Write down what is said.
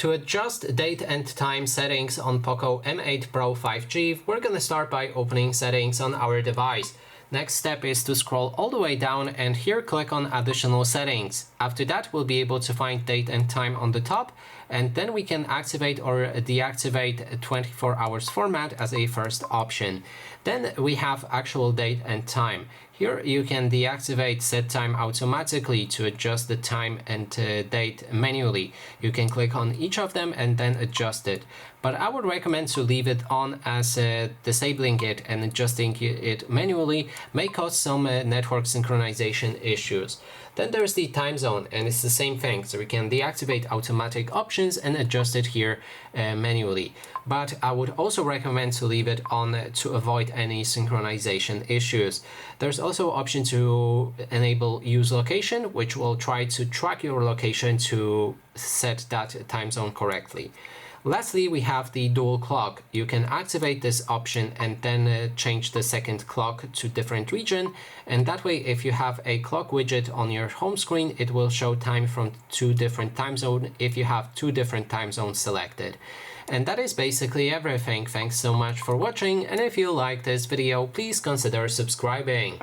To adjust date and time settings on POCO M8 Pro 5G, we're gonna start by opening settings on our device. Next step is to scroll all the way down and here click on additional settings. After that, we'll be able to find date and time on the top, and then we can activate or deactivate 24 hours format as a first option. Then we have actual date and time. Here you can deactivate set time automatically to adjust the time and date manually. You can click on each of them and then adjust it. But I would recommend to leave it on, as disabling it and adjusting it manually may cause some network synchronization issues. Then there's the time zone, and it's the same thing. So we can deactivate automatic options and adjust it here manually. But I would also recommend to leave it on to avoid any synchronization issues. There's also option to enable use location, which will try to track your location to set that time zone correctly. Lastly, we have the dual clock. You can activate this option and then change the second clock to different region. And that way, if you have a clock widget on your home screen, it will show time from two different time zones if you have two different time zones selected. And that is basically everything. Thanks so much for watching. And if you like this video, please consider subscribing.